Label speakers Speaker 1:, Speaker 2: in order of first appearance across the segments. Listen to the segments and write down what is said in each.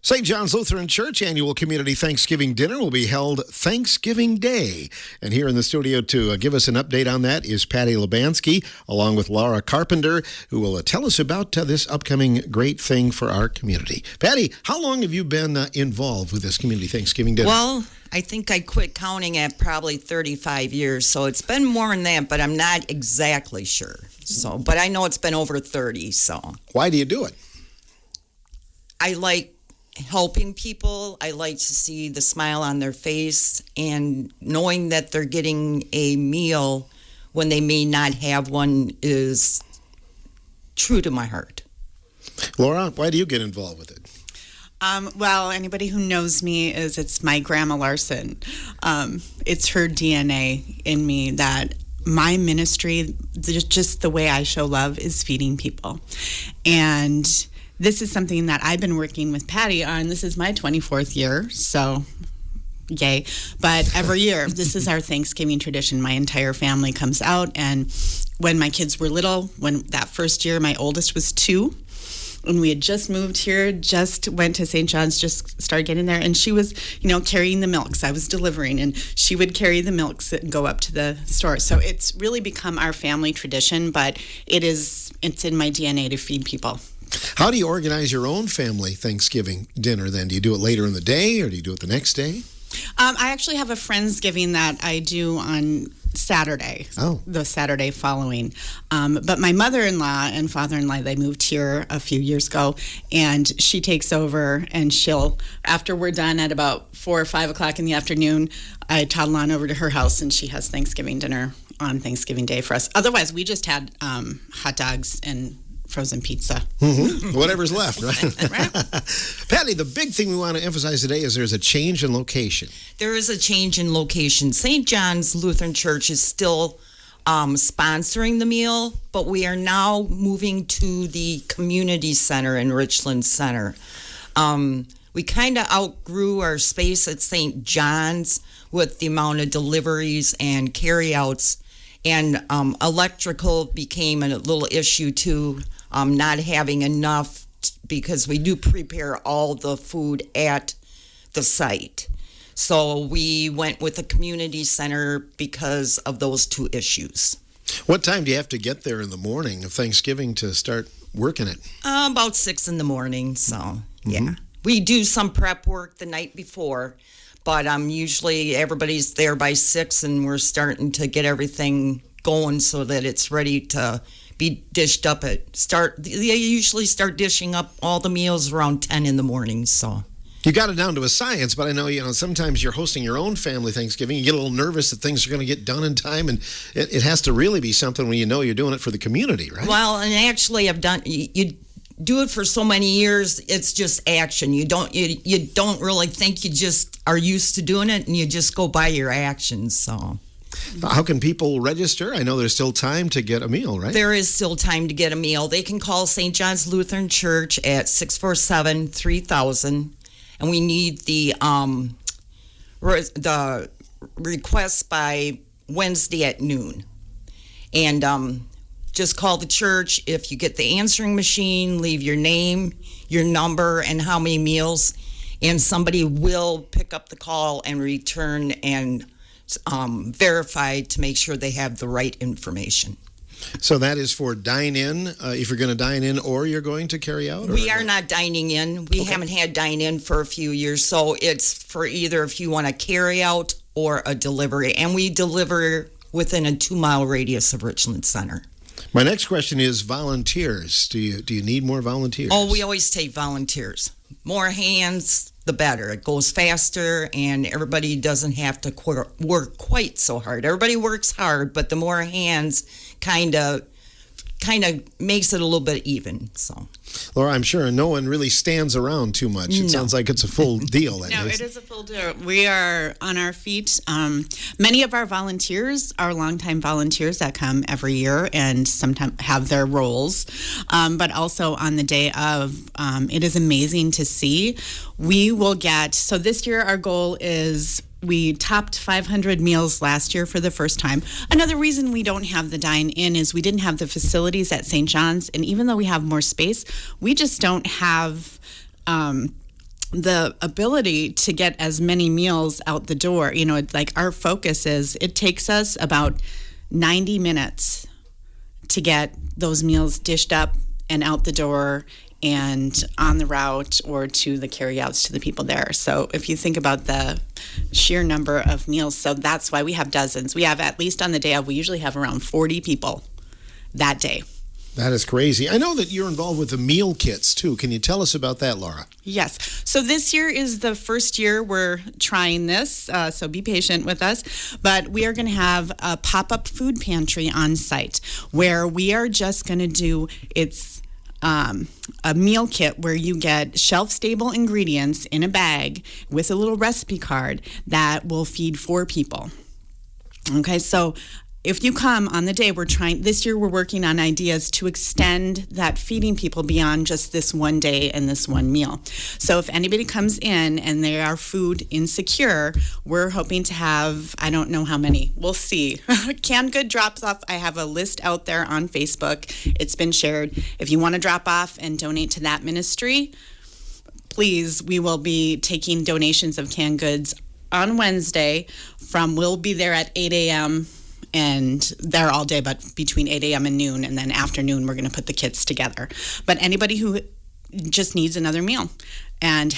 Speaker 1: St. John's Lutheran Church annual community Thanksgiving dinner will be held Thanksgiving Day. And here in the studio to give us an update on that is Patty Lubansky, along with Laura Carpenter, who will tell us about this upcoming great thing for our community. Patty, how long have you been involved with this community Thanksgiving dinner?
Speaker 2: Well, I think I quit counting at probably 35 years, so it's been more than that, but I'm not exactly sure. But I know it's been over 30, so.
Speaker 1: Why do you do it?
Speaker 2: I like helping people. I like to see the smile on their face and knowing that they're getting a meal when they may not have one is true to my heart.
Speaker 1: Laura, why do you get involved with it?
Speaker 3: Well, anybody who knows me it's my Grandma Larson. It's her DNA in me that my ministry, just the way I show love, is feeding people. And this is something that I've been working with Patty on. This is my 24th year, so yay. But every year, this is our Thanksgiving tradition. My entire family comes out, and when my kids were little, when that first year, my oldest was 2, and we had just moved here, just went to St. John's, just started getting there, and she was, carrying the milks. I was delivering, and she would carry the milks and go up to the store. So it's really become our family tradition, but it's in my DNA to feed people.
Speaker 1: How do you organize your own family Thanksgiving dinner then? Do you do it later in the day or do you do it the next day?
Speaker 3: I actually have a Friendsgiving that I do on Saturday, the Saturday following. But my mother-in-law and father-in-law, they moved here a few years ago, and she takes over, and after we're done at about 4 or 5 o'clock in the afternoon, I toddle on over to her house, and she has Thanksgiving dinner on Thanksgiving Day for us. Otherwise, we just had hot dogs and frozen pizza.
Speaker 1: Mm-hmm. Whatever's left, right? Right. Patty, the big thing we want to emphasize today is there's a change in location.
Speaker 2: There is a change in location. St. John's Lutheran Church is still sponsoring the meal, but we are now moving to the community center in Richland Center. We kind of outgrew our space at St. John's with the amount of deliveries and carryouts, and electrical became a little issue too. Not having enough because we do prepare all the food at the site. So we went with the community center because of those 2 issues.
Speaker 1: What time do you have to get there in the morning of Thanksgiving to start working it?
Speaker 2: About 6 in the morning, so yeah. We do some prep work the night before, but usually everybody's there by 6 and we're starting to get everything going so that it's ready to be dished up they usually start dishing up all the meals around 10 in the morning, so.
Speaker 1: You got it down to a science, but I know, sometimes you're hosting your own family Thanksgiving. You get a little nervous that things are going to get done in time, and it has to really be something when you're doing it for the community, right?
Speaker 2: Well, and actually you do it for so many years, it's just action. You don't really think, you just are used to doing it, and you just go by your actions, so.
Speaker 1: How can people register? I know there's still time to get a meal, right?
Speaker 2: There is still time to get a meal. They can call St. John's Lutheran Church at 647-3000, and we need the request by Wednesday at noon. And just call the church. If you get the answering machine, leave your name, your number, and how many meals, and somebody will pick up the call and return and verify to make sure they have the right information.
Speaker 1: So that is for dine-in, if you're going to dine in or you're going to carry out?
Speaker 2: We are not dining in. We haven't had dine-in for a few years, so it's for either if you want a carry out or a delivery, and we deliver within a 2-mile radius of Richland Center.
Speaker 1: My next question is volunteers. Do you need more volunteers?
Speaker 2: Oh, we always take volunteers. More hands, the better. It goes faster, and everybody doesn't have to work quite so hard. Everybody works hard, but the more hands kind of makes it a little bit even. So,
Speaker 1: Laura, I'm sure no one really stands around too much. It sounds like it's a full deal.
Speaker 3: No, it is a full deal. We are on our feet. Many of our volunteers are longtime volunteers that come every year and sometimes have their roles. But also on the day of, it is amazing to see. We will get, so this year our goal is, we topped 500 meals last year for the first time. Another reason we don't have the dine-in is we didn't have the facilities at St. John's, and even though we have more space, we just don't have the ability to get as many meals out the door. It's like our focus is it takes us about 90 minutes to get those meals dished up and out the door and on the route or to the carryouts to the people there. So if you think about the sheer number of meals, so that's why we have dozens. We have, at least on the day of, we usually have around 40 people that day.
Speaker 1: That is crazy. I know that you're involved with the meal kits, too. Can you tell us about that, Laura?
Speaker 3: Yes. So this year is the first year we're trying this, so be patient with us. But we are going to have a pop-up food pantry on site where we are just going to do, it's a meal kit where you get shelf-stable ingredients in a bag with a little recipe card that will feed 4 people. Okay, so if you come on the day, this year we're working on ideas to extend that feeding people beyond just this one day and this one meal. So if anybody comes in and they are food insecure, we're hoping to have, I don't know how many, we'll see. Canned good drops off. I have a list out there on Facebook. It's been shared. If you want to drop off and donate to that ministry, please, we will be taking donations of canned goods on Wednesday we'll be there at 8 a.m. and they're all day, but between 8 a.m. and noon, and then afternoon we're going to put the kits together. But anybody who just needs another meal and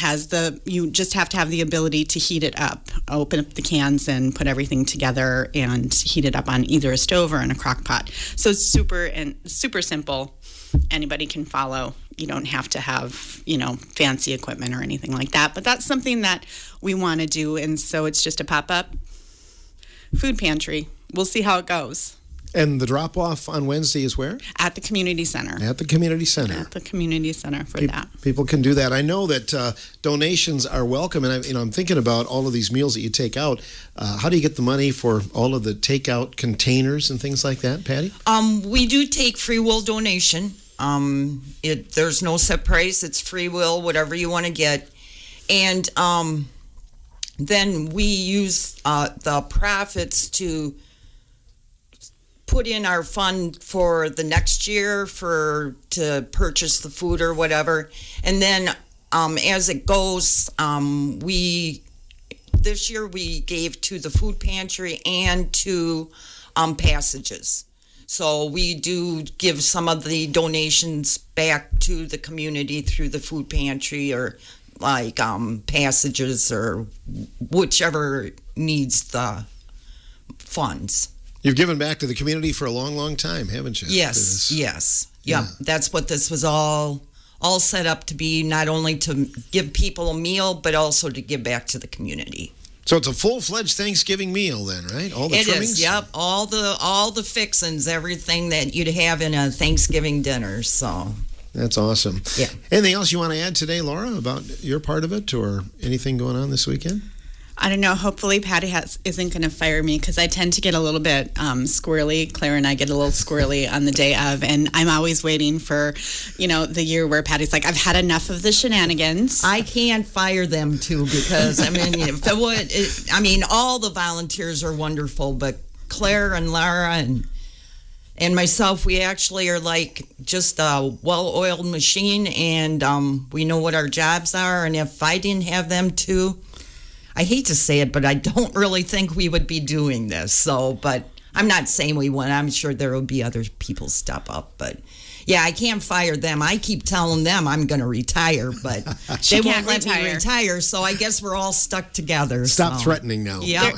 Speaker 3: you just have to have the ability to heat it up, open up the cans and put everything together and heat it up on either a stove or in a crock pot. So it's super simple. Anybody can follow. You don't have to have, fancy equipment or anything like that. But that's something that we want to do. And so it's just a pop-up food pantry. We'll see how it goes.
Speaker 1: And the drop-off on Wednesday is where?
Speaker 3: At the community center.
Speaker 1: At the community center.
Speaker 3: At the community center for that.
Speaker 1: People can do that. I know that donations are welcome, and I'm thinking about all of these meals that you take out. How do you get the money for all of the takeout containers and things like that, Patty?
Speaker 2: We do take free will donation. There's no set price. It's free will, whatever you want to get. And then we use the profits to put in our fund for the next year to purchase the food or whatever. And then as it goes, this year we gave to the food pantry and to Passages. So we do give some of the donations back to the community through the food pantry or like Passages or whichever needs the funds.
Speaker 1: You've given back to the community for a long, long time, haven't you?
Speaker 2: Yes. Yeah. That's what this was all set up to be, not only to give people a meal, but also to give back to the community.
Speaker 1: So it's a full-fledged Thanksgiving meal then, right? All the trimmings?
Speaker 2: It is, yep. All the fixings, everything that you'd have in a Thanksgiving dinner, so.
Speaker 1: That's awesome.
Speaker 2: Yeah.
Speaker 1: Anything else you want to add today, Laura, about your part of it or anything going on this weekend?
Speaker 3: I don't know. Hopefully Patty isn't going to fire me because I tend to get a little bit squirrely. Claire and I get a little squirrely on the day of, and I'm always waiting for, the year where Patty's like, I've had enough of the shenanigans.
Speaker 2: I can't fire them too because, all the volunteers are wonderful, but Claire and Lara and myself, we actually are like just a well-oiled machine, and we know what our jobs are, and if I didn't have them too, I hate to say it, but I don't really think we would be doing this. So, but I'm not saying we won't. I'm sure there will be other people step up. But, yeah, I can't fire them. I keep telling them I'm going to retire, but they won't let me retire. So I guess we're all stuck together.
Speaker 1: Stop threatening now.
Speaker 2: Yeah,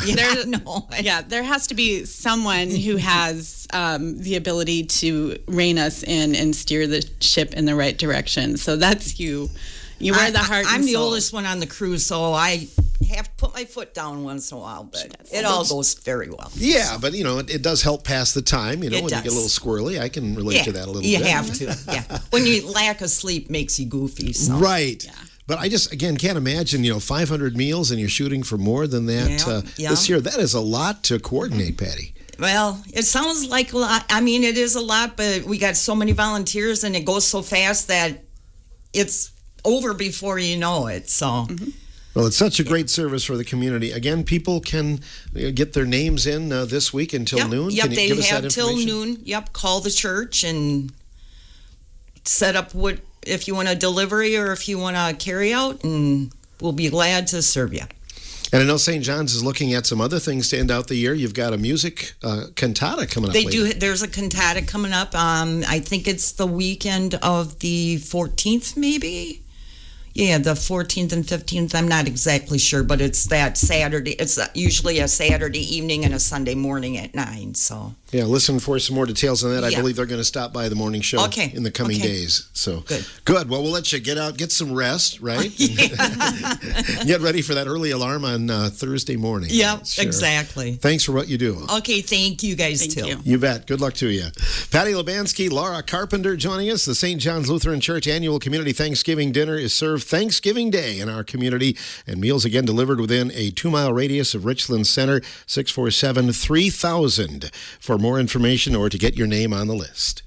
Speaker 3: there has to be someone who has the ability to rein us in and steer the ship in the right direction. So that's you. You are the heart and soul.
Speaker 2: I'm the oldest one on the crew, so I have to put my foot down once in a while, but it all goes very well.
Speaker 1: Yeah, but, it does help pass the time. When you get a little squirrely, I can relate to that a little bit.
Speaker 2: You have to, yeah. When you lack of sleep makes you goofy. So.
Speaker 1: Right. Yeah. But I just, again, can't imagine, 500 meals and you're shooting for more than that this year. That is a lot to coordinate, Patty.
Speaker 2: Well, it sounds like a lot. It is a lot, but we got so many volunteers and it goes so fast that it's over before you know it. So,
Speaker 1: Well, it's such a great service for the community. Again, people can get their names in this week until noon.
Speaker 2: Yep,
Speaker 1: can you give us that
Speaker 2: till
Speaker 1: information?
Speaker 2: noon. Yep, call the church and set up if you want a delivery or if you want to carry out, and we'll be glad to serve you.
Speaker 1: And I know St. John's is looking at some other things to end out the year. You've got a music cantata coming up.
Speaker 2: They do. There's a cantata coming up. I think it's the weekend of the 14th, maybe. Yeah, the 14th and 15th. I'm not exactly sure, but it's that Saturday. It's usually a Saturday evening and a Sunday morning at 9. So
Speaker 1: yeah, listen for some more details on that. I
Speaker 2: Yeah.
Speaker 1: believe they're going to stop by the morning show in the coming days. So good. Well, we'll let you get out, get some rest, right? Get ready for that early alarm on Thursday morning.
Speaker 2: Yep, exactly.
Speaker 1: Thanks for what you do.
Speaker 2: Okay, thank you guys too.
Speaker 3: you.
Speaker 1: You bet. Good luck to you. Patty Lebansky, Laura Carpenter joining us. The St. John's Lutheran Church annual community Thanksgiving dinner is served Thanksgiving Day in our community, and meals again delivered within a 2-mile radius of Richland Center, 647-3000. For more information or to get your name on the list.